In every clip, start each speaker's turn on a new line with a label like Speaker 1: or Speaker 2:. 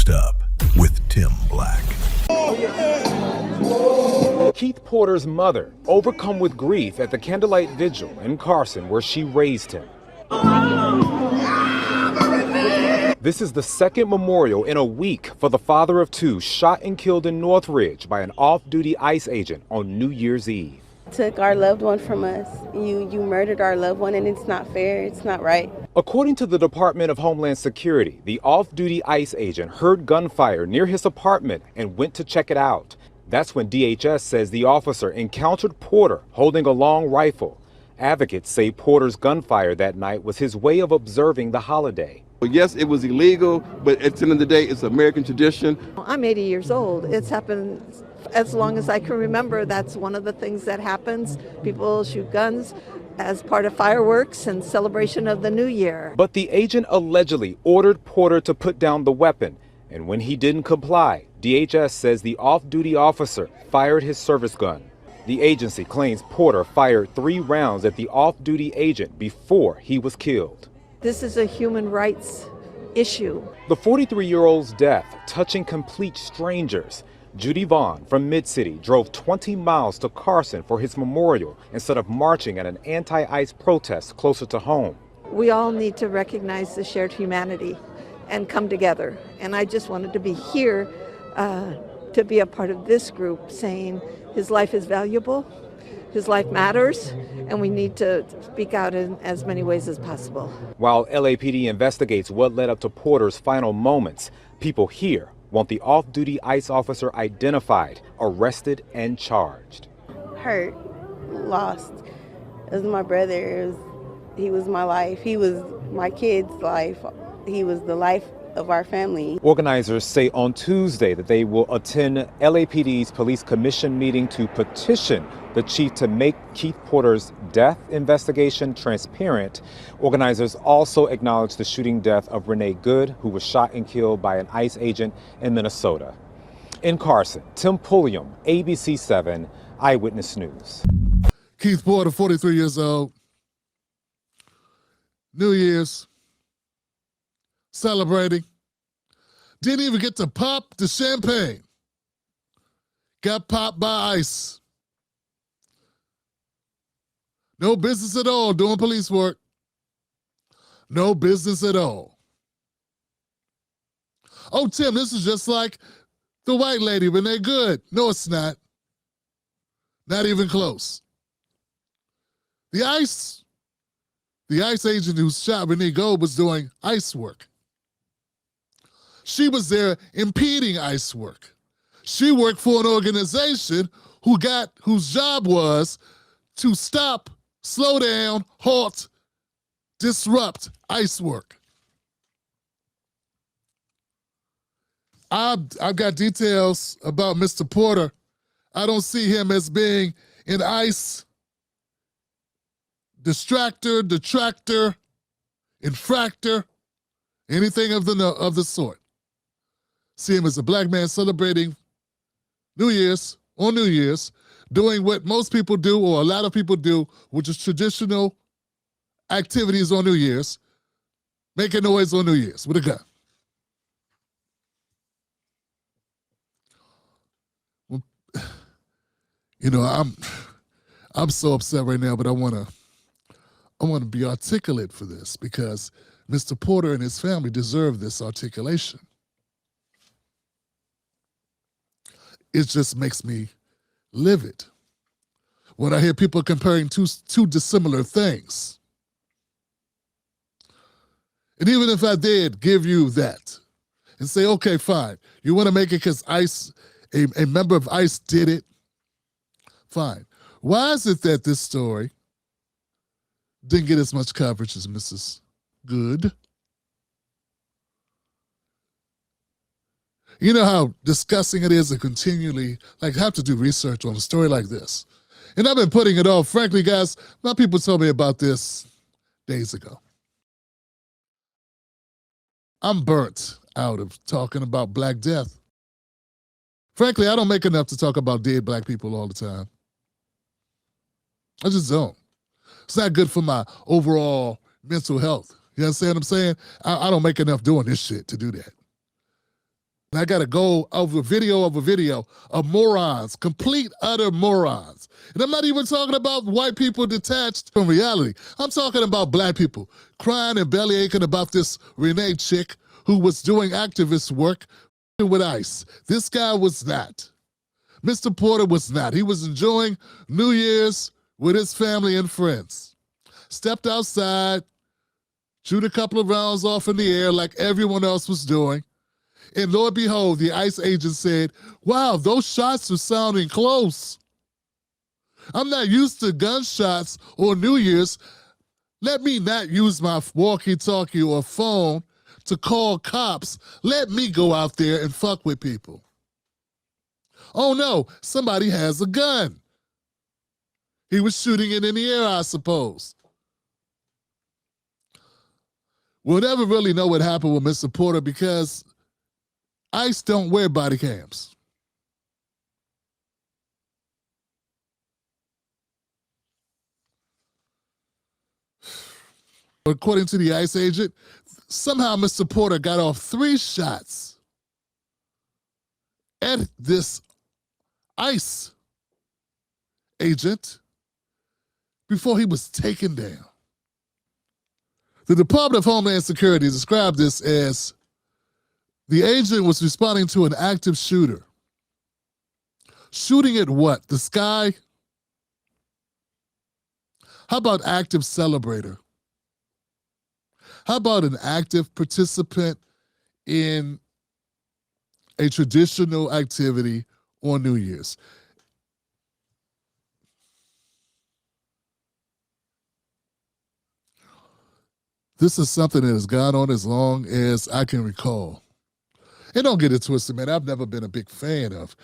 Speaker 1: Next up with Tim Black.
Speaker 2: Keith Porter's mother, overcome with grief at the Candlelight Vigil in Carson, where she raised him. This is the second memorial in a week for the father of two shot and killed in Northridge by an off-duty ICE agent on New Year's Eve.
Speaker 3: Took our loved one from us. You murdered our loved one, and it's not fair. It's not right.
Speaker 2: According to the Department of Homeland Security, the off-duty ICE agent heard gunfire near his apartment and went to check it out. That's when DHS says the officer encountered Porter holding a long rifle. Advocates say Porter's gunfire that night was his way of observing the holiday.
Speaker 4: Well, yes, it was illegal, but at the end of the day, it's American tradition.
Speaker 5: I'm 80 years old. It's happened as long as I can remember. That's one of the things that happens. People shoot guns as part of fireworks and celebration of the new year.
Speaker 2: But the agent allegedly ordered Porter to put down the weapon, and when he didn't comply, DHS says the off-duty officer fired his service gun. The agency claims Porter fired 3 rounds at the off-duty agent before he was killed.
Speaker 5: This is a human rights issue.
Speaker 2: The 43-year-old's death touching complete strangers. Judy Vaughn from Mid-City drove 20 miles to Carson for his memorial instead of marching at an anti-ICE protest closer to home.
Speaker 5: We all need to recognize the shared humanity and come together. And I just wanted to be here to be a part of this group saying his life is valuable, his life matters, and we need to speak out in as many ways as possible.
Speaker 2: While LAPD investigates what led up to Porter's final moments, people here want the off-duty ICE officer identified, arrested, and charged.
Speaker 3: Hurt, lost. It was my brother. He was my life. He was my kid's life. He was the life of our family.
Speaker 2: Organizers say on Tuesday that they will attend LAPD's police commission meeting to petition the chief to make Keith Porter's death investigation transparent. Organizers also acknowledge the shooting death of Renee Good, who was shot and killed by an ICE agent in Minnesota. In Carson, Tim Pulliam, ABC 7 Eyewitness News.
Speaker 6: Keith Porter, 43 years old. New Year's. Celebrating. Didn't even get to pop the champagne. Got popped by ICE. No business at all doing police work. No business at all. Oh, Tim, this is just like the white lady, Renee Good. No, it's not. Not even close. The ICE agent who shot Renee Good was doing ICE work. She was there impeding ICE work. She worked for an organization whose job was to stop, slow down, halt, disrupt ICE work. I've got details about Mr. Porter. I don't see him as being an ICE distractor, detractor, infractor, anything of the sort. See him as a black man celebrating New Year's, on New Year's, doing what most people do, or a lot of people do, which is traditional activities on New Year's, making noise on New Year's with a gun. Well, you know, I'm so upset right now, but I want to be articulate for this because Mr. Porter and his family deserve this articulation. It just makes me livid when I hear people comparing two dissimilar things. And even if I did give you that and say, okay, fine, you want to make it because ICE, a member of ICE did it, fine. Why is it that this story didn't get as much coverage as Mrs. Good? You know how disgusting it is to continually have to do research on a story like this. And I've been putting it off. Frankly, guys, my people told me about this days ago. I'm burnt out of talking about Black death. Frankly, I don't make enough to talk about dead Black people all the time. I just don't. It's not good for my overall mental health. You understand what I'm saying? I don't make enough doing this shit to do that. And I got to go over video of morons, complete, utter morons. And I'm not even talking about white people detached from reality. I'm talking about black people crying and belly aching about this Renee chick who was doing activist work with ICE. This guy was not. Mr. Porter was not. He was enjoying New Year's with his family and friends. Stepped outside, shoot a couple of rounds off in the air like everyone else was doing. And lo and behold, the ICE agent said, wow, those shots are sounding close. I'm not used to gunshots on New Year's. Let me not use my walkie-talkie or phone to call cops. Let me go out there and fuck with people. Oh no, somebody has a gun. He was shooting it in the air, I suppose. We'll never really know what happened with Mr. Porter because ICE don't wear body cams. According to the ICE agent, somehow Mr. Porter got off 3 shots at this ICE agent before he was taken down. The Department of Homeland Security described this as the agent was responding to an active shooter. Shooting at what? The sky? How about active celebrator? How about an active participant in a traditional activity on New Year's? This is something that has gone on as long as I can recall. And don't get it twisted, man. I've never been a big fan of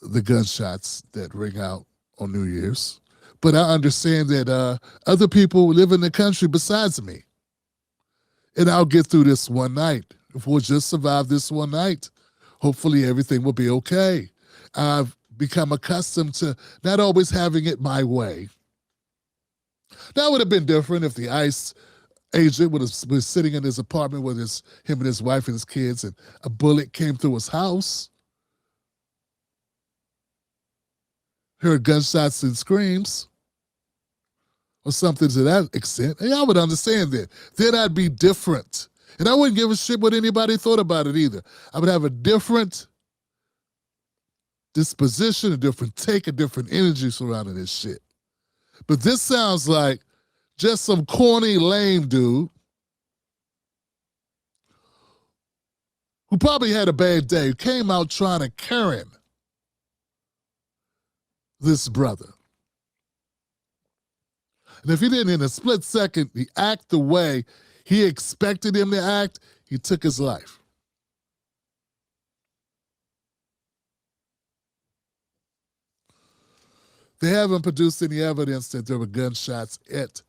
Speaker 6: the gunshots that ring out on New Year's. But I understand that other people live in the country besides me. And I'll get through this one night. If we'll just survive this one night, hopefully everything will be okay. I've become accustomed to not always having it my way. That would have been different if the ICE agent was sitting in his apartment with him and his wife and his kids, and a bullet came through his house. Heard gunshots and screams, or something to that extent. And I would understand that. Then I'd be different. And I wouldn't give a shit what anybody thought about it either. I would have a different disposition, a different take, a different energy surrounding this shit. But this sounds like just some corny, lame dude who probably had a bad day, came out trying to Karen this brother. And if he didn't in a split second, he act the way he expected him to act, he took his life. They haven't produced any evidence that there were gunshots at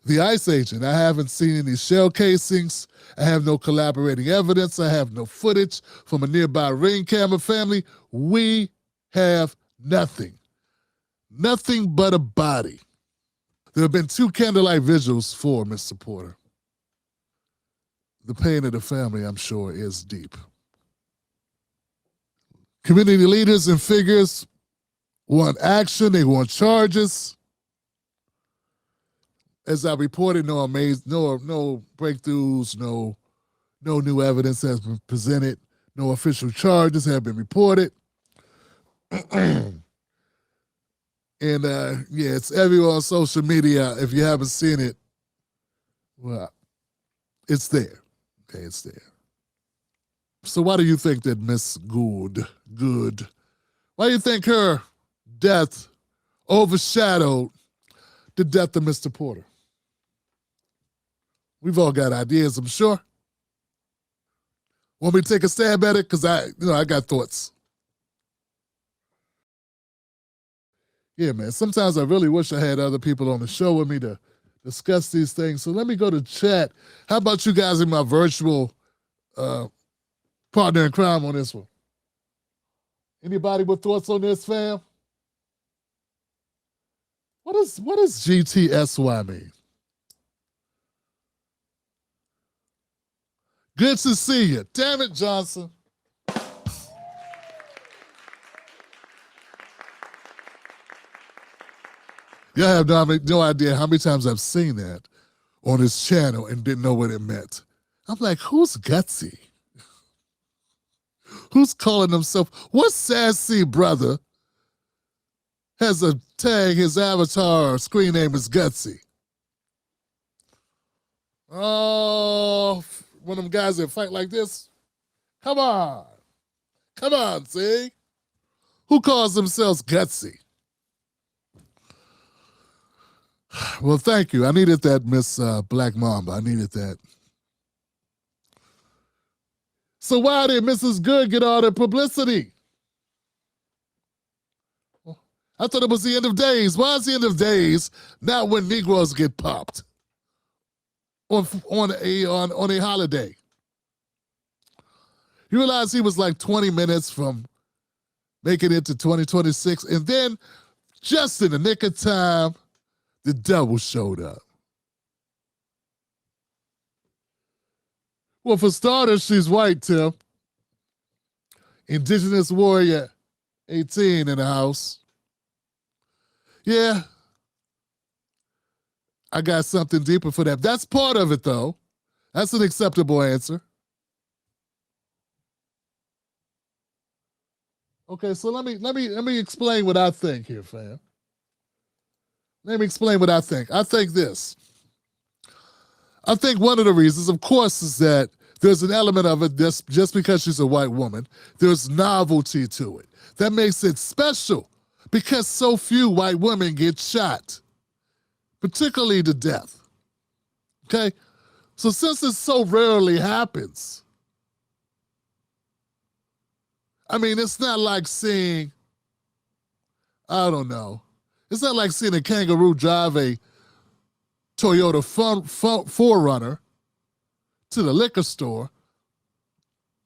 Speaker 6: the ICE agent. I haven't seen any shell casings. I have no collaborating evidence. I have no footage from a nearby Ring camera family. We have nothing. Nothing but a body. There have been 2 candlelight vigils for Mr. Porter. The pain of the family, I'm sure, is deep. Community leaders and figures want action. They want charges. As I reported, no breakthroughs, no new evidence has been presented, no official charges have been reported. And yeah, it's everywhere on social media. If you haven't seen it, well, it's there. Okay, it's there. So why do you think that Miss Good, why do you think her death overshadowed the death of Mr. Porter? We've all got ideas, I'm sure. Want me to take a stab at it? Because I got thoughts. Yeah, man, sometimes I really wish I had other people on the show with me to discuss these things. So let me go to chat. How about you guys in my virtual partner in crime on this one? Anybody with thoughts on this, fam? What does GTSY mean? Good to see you. Damn it, Johnson. Y'all have no idea how many times I've seen that on his channel and didn't know what it meant. I'm like, who's gutsy? Who's calling himself? What sassy brother has a tag, his avatar or screen name is Gutsy? Oh, one of them guys that fight like this? Come on. Come on, see? Who calls themselves Gutsy? Well, thank you. I needed that, Miss Black Mamba. I needed that. So why did Mrs. Good get all the publicity? I thought it was the end of days. Why is the end of days not when Negroes get popped on a holiday? You realize he was like 20 minutes from making it to 2026, and then just in the nick of time, the devil showed up. Well, for starters, she's white, Tim. Indigenous warrior, 18 in the house. Yeah, I got something deeper for that. That's part of it, though. That's an acceptable answer. Okay, so let me explain what I think here, fam. Let me explain what I think. I think this. I think one of the reasons, of course, is that there's an element of it just because she's a white woman, there's novelty to it. That makes it special because so few white women get shot, particularly to death. Okay? So since it so rarely happens, I mean, it's not like seeing, I don't know, it's not like seeing a kangaroo drive a Toyota 4Runner to the liquor store.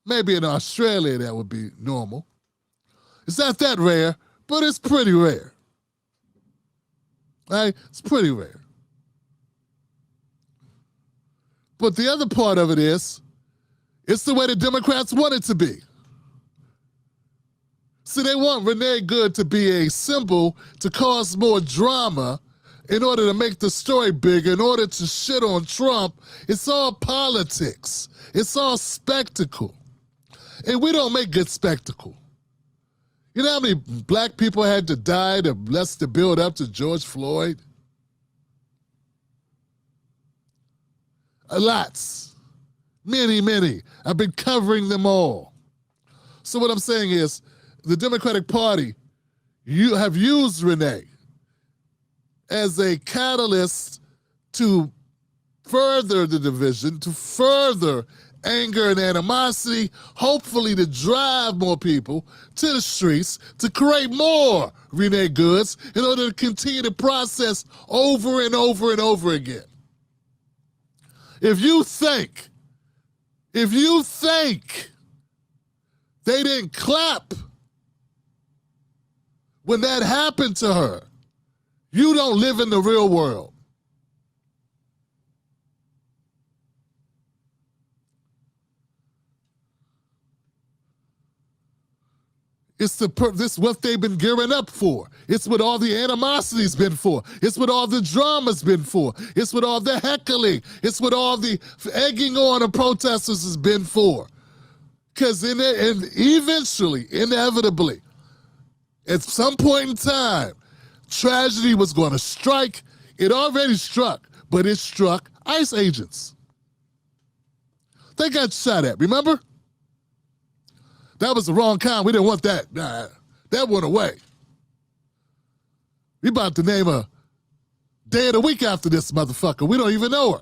Speaker 6: Maybe in Australia that would be normal. It's not that rare, but it's pretty rare. Right? It's pretty rare. But the other part of it is, it's the way the Democrats want it to be. See, they want Renee Good to be a symbol to cause more drama in order to make the story bigger, in order to shit on Trump. It's all politics. It's all spectacle. And we don't make good spectacle. You know how many black people had to die to bless the build up to George Floyd? Lots. Many, many. I've been covering them all. So what I'm saying is, the Democratic Party, you have used Renee as a catalyst to further the division, to further anger and animosity, hopefully to drive more people to the streets, to create more Renee Goods in order to continue the process over and over and over again. If you think they didn't clap when that happened to her, you don't live in the real world. This is what they've been gearing up for. It's what all the animosity's been for. It's what all the drama's been for. It's what all the heckling. It's what all the egging on of protesters has been for. Because eventually, inevitably, at some point in time, tragedy was going to strike. It already struck, but it struck ICE agents. They got shot at, remember? That was the wrong kind. We didn't want that. Nah, that went away. We about to name a day of the week after this motherfucker. We don't even know her.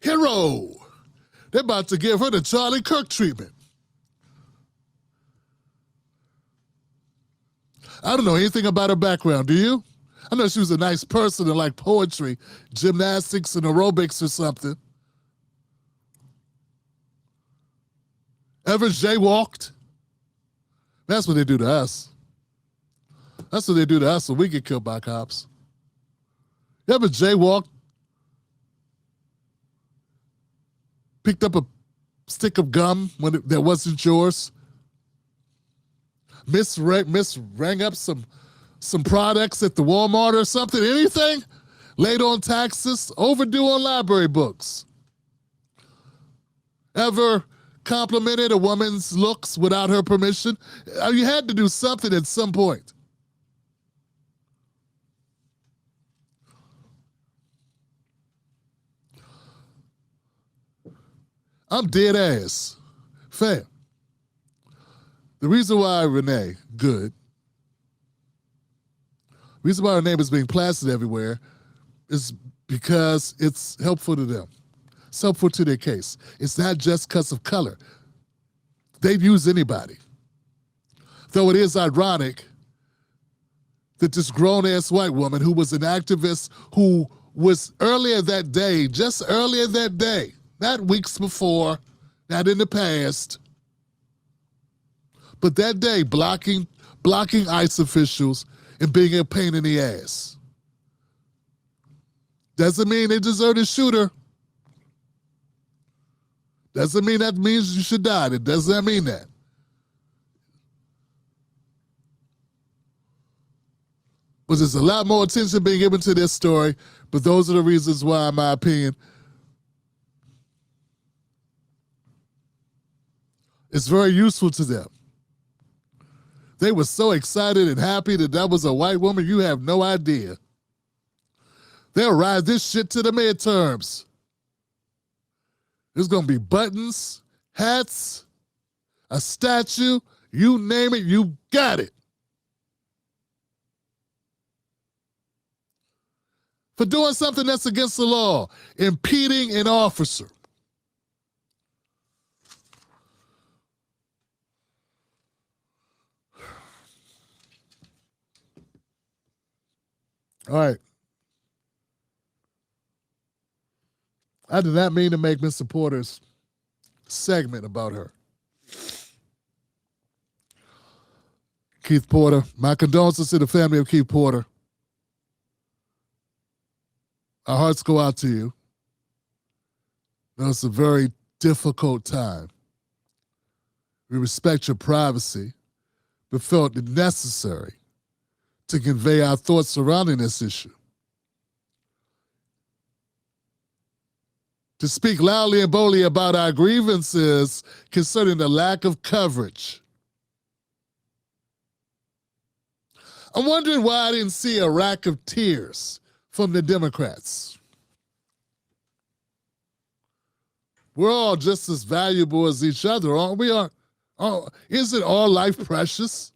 Speaker 6: Hero. They're about to give her the Charlie Kirk treatment. I don't know anything about her background, do you? I know she was a nice person and liked poetry, gymnastics and aerobics or something. Ever jaywalked? That's what they do to us. That's what they do to us when we get killed by cops. You ever jaywalked? Picked up a stick of gum that wasn't yours. Rang up some products at the Walmart or something. Anything? Late on taxes. Overdue on library books. Ever complimented a woman's looks without her permission? You had to do something at some point. I'm dead ass. Fam. The reason why Renee Good, reason why her name is being plastered everywhere is because it's helpful to them. It's helpful to their case. It's not just because of color. They'd use anybody. Though it is ironic that this grown-ass white woman who was an activist who was earlier that day, just earlier that day, not weeks before, not in the past, but that day blocking ICE officials and being a pain in the ass. Doesn't mean they deserve to shoot her. Doesn't mean that means you should die. It does not mean that. But there's a lot more attention being given to this story, but those are the reasons why, in my opinion, it's very useful to them. They were so excited and happy that was a white woman, you have no idea. They'll ride this shit to the midterms. There's going to be buttons, hats, a statue, you name it, you got it. For doing something that's against the law, impeding an officer. All right. I did not mean to make Mr. Porter's segment about her. Keith Porter, my condolences to the family of Keith Porter. Our hearts go out to you. It was a very difficult time. We respect your privacy, but felt it necessary to convey our thoughts surrounding this issue. To speak loudly and boldly about our grievances concerning the lack of coverage. I'm wondering why I didn't see a rack of tears from the Democrats. We're all just as valuable as each other, aren't we? Isn't all life precious?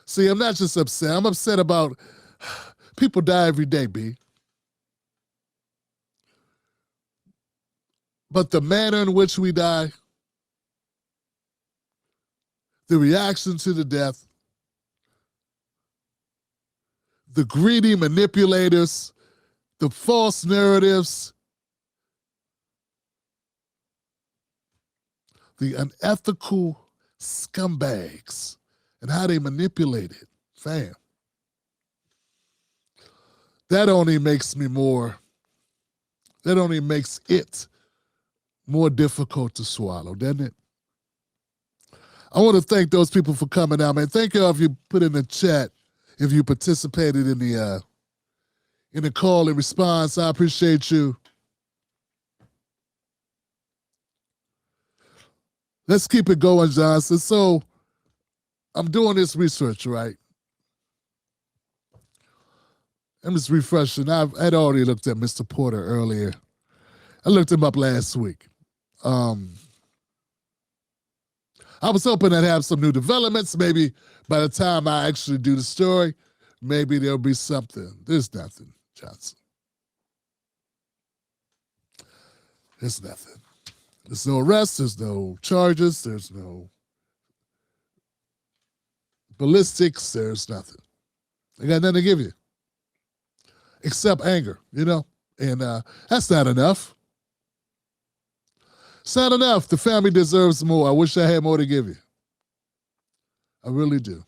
Speaker 6: See, I'm not just upset. I'm upset about people die every day, B. But the manner in which we die, the reaction to the death, the greedy manipulators, the false narratives, the unethical scumbags, and how they manipulate it, fam. That only makes it more difficult to swallow, doesn't it? I want to thank those people for coming out, man. Thank y'all if you put in the chat, if you participated in the call and response. I appreciate you. Let's keep it going, Johnson. So I'm doing this research, right? I'm just refreshing. I'd already looked at Mr. Porter earlier. I looked him up last week. I was hoping I'd have some new developments. Maybe by the time I actually do the story, maybe there'll be something. There's nothing, Johnson. There's nothing. There's no arrest. There's no charges. There's no ballistics. There's nothing. I got nothing to give you except anger, and that's not enough. It's not enough. The family deserves more. I wish I had more to give you. I really do.